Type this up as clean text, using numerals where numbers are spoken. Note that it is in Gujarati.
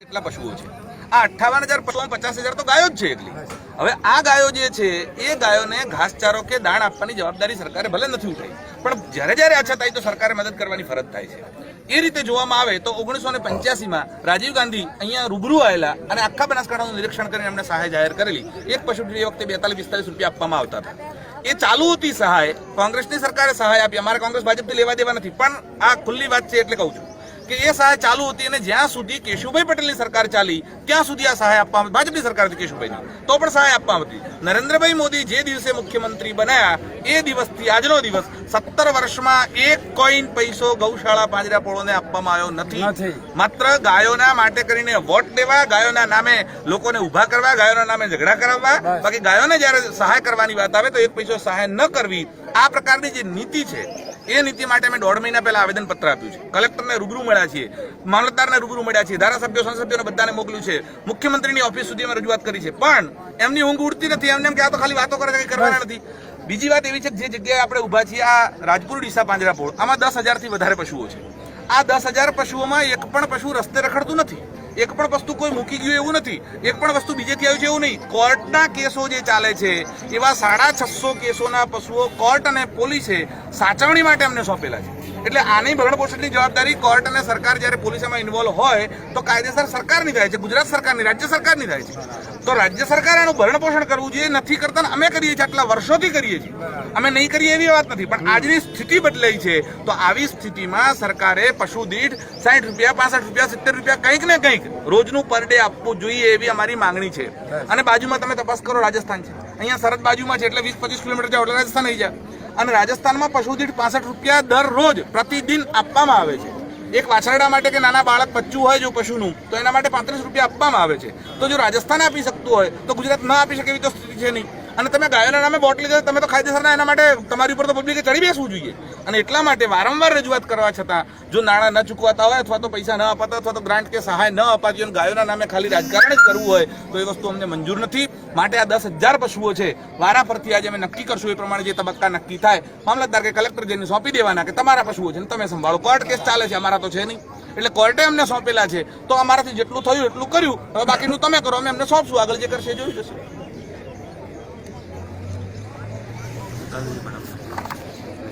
કેટલા પશુઓ છે? આ 58,000 પશુઓમાં 50,000 તો ગાયો જ છે એકલી. હવે આ ગાયો જે છે એ ગાયોને ઘાસચારો કે દાણ આપવાની જવાબદારી સરકારે ભલે નથી ઉઠાવી, પણ જ્યારે જ્યારે અછત થાય તો સરકારે મદદ કરવાની ફરજ થાય છે. એ રીતે જોવામાં આવે તો 1985માં રાજીવ ગાંધી અહીંયા રૂબરૂ આવેલા અને આખા બનાસકાંઠાનું નિરીક્ષણ કરીને એમણે સહાય જાહેર કરેલી. એક પશુ એ વખતે 42-45 રૂપિયા આપવામાં આવતા હતા. એ ચાલુ હતી સહાય. કોંગ્રેસની સરકારે સહાય આપી. અમારે કોંગ્રેસ ભાજપથી લેવા દેવા નથી, પણ આ ખુલ્લી વાત છે એટલે કહું છું કે એ સહાય ચાલુ હતી અને જ્યાં સુધી કેશુભાઈ પટેલની સરકાર ચાલી ત્યાં સુધી આ સહાય આપવામાં, ભાજપની સરકાર હતી કેશુભાઈની, તો પણ સહાય આપવામાં હતી. નરેન્દ્રભાઈ મોદી જે દિવસે મુખ્યમંત્રી બન્યા એ દિવસથી આજનો દિવસ 17 વર્ષમાં એક કોઈન પૈસો ગૌશાળા પાંજરાપોળોને આપવામાં આવ્યો નથી. માત્ર ગાયોના માટે કરીને વોટ દેવા, ગાયોના નામે લોકોને ઉભા કરવા, ગાયોના નામે ઝઘડા કરાવવા, બાકી ગાયોને જ્યારે સહાય કરવાની વાત આવે તો એક પૈસો સહાય ન કરવી. આ પ્રકારની જે નીતિ છે એ નીતિ માટે અમે 1.5 મહિના પહેલા આવેદનપત્ર આપ્યું છે. કલેક્ટરને રૂબરૂ મળ્યા છીએ, મામલતદારને રૂબરૂ મળ્યા છીએ, ધારાસભ્યો સંસદીયોને બધાને મોકલ્યું છે, મુખ્યમંત્રીની ઓફિસ સુધી અમે રજૂઆત કરી છે, પણ એમની ઊંઘ ઉડતી નથી. એમને એમ કે આ તો ખાલી વાતો કરે છે, કંઈ કરવાના નથી. બીજી વાત એવી છે કે જે જગ્યાએ આપણે ઉભા છીએ આ રાજપુર ડીસા પાંજરાપોળ, આમાં 10,000થી વધારે પશુઓ છે. આ 10,000 પશુઓમાં એક પણ પશુ રસ્તે રખડતું નથી, એક પણ વસ્તુ કોઈ મૂકી ગયું એવું નથી, એક પણ વસ્તુ બીજેથી આવ્યું છે એવું નહીં. કોર્ટના કેસો જે ચાલે છે એવા 650 કેસોના પશુઓ કોર્ટ અને પોલીસે સાચવણી માટે અમને સોંપેલા છે. એટલે આની ભરણપોષણની જવાબદારી કોર્ટ અને સરકાર જ્યારે પોલીસમાં ઇન્વોલ્વ હોય તો કાયદેસર સરકારની થાય છે, ગુજરાત સરકારની, રાજ્ય સરકારની થાય છે. તો રાજ્ય સરકારે આનું ભરણપોષણ કરવું જોઈએ. નથી કરતા અમે કરીએ છીએ, આટલા વર્ષોથી કરીએ છીએ, અમે નહીં કરીએ એવી વાત નથી, પણ આજની સ્થિતિ બદલાઈ છે. તો આવી સ્થિતિમાં સરકારે પશુ દીઠ 60 રૂપિયા, 65 રૂપિયા, 70 રૂપિયા કંઈક ને કંઈક રોજનું પર ડે આપવું જોઈએ એવી અમારી માંગણી છે. અને બાજુમાં તમે તપાસ કરો, રાજસ્થાન છે, અહીંયા સરહદ બાજુમાં છે, એટલે 20-25 કિલોમીટર જાવ એટલે રાજસ્થાન આવી જાય. અને રાજસ્થાનમાં પશુ દીઠ 65 રૂપિયા દરરોજ પ્રતિદિન આપવામાં આવે છે. એક વાછરડા માટે કે નાના બાળક બચ્ચું હોય જો પશુનું, તો એના માટે 35 રૂપિયા આપવામાં આવે છે. તો જો રાજસ્થાન આપી શકતું હોય તો ગુજરાત ન આપી શકે એવી તો સ્થિતિ છે નહીં. અને તમે ગાયોના નામે બોટ લીધા, તમે તો કાયદેસરના એના માટે તમારી ઉપર તો પબ્લિકે ચડી બેસવું જોઈએ. અને એટલા માટે વારંવાર રજૂઆત કરવા છતાં જો નાણાં ન ચૂકવાતા હોય અથવા તો પૈસા ન અપાતા અથવા તો ગ્રાન્ટ કે સહાય ન અપાતી હોય, ગાયોના નામે ખાલી રાજકારણ જ કરવું હોય તો એ વસ્તુ અમને મંજૂર નથી. માટે આ 10,000 પશુઓ છે, વારા પરથી આજે અમે નક્કી કરશું એ પ્રમાણે જે તબક્કા નક્કી થાય મામલતદાર કે કલેક્ટર જઈને સોંપી દેવાના કે તમારા પશુઓ છે ને તમે સંભાળો. કોર્ટ કેસ ચાલે છે, અમારા તો છે નહીં, એટલે કોર્ટે અમને સોંપેલા છે તો અમારાથી જેટલું થયું એટલું કર્યું. હવે બાકીનું તમે કરો, અમે અમને સોંપશું, આગળ જે કરશે જોઈ જશે.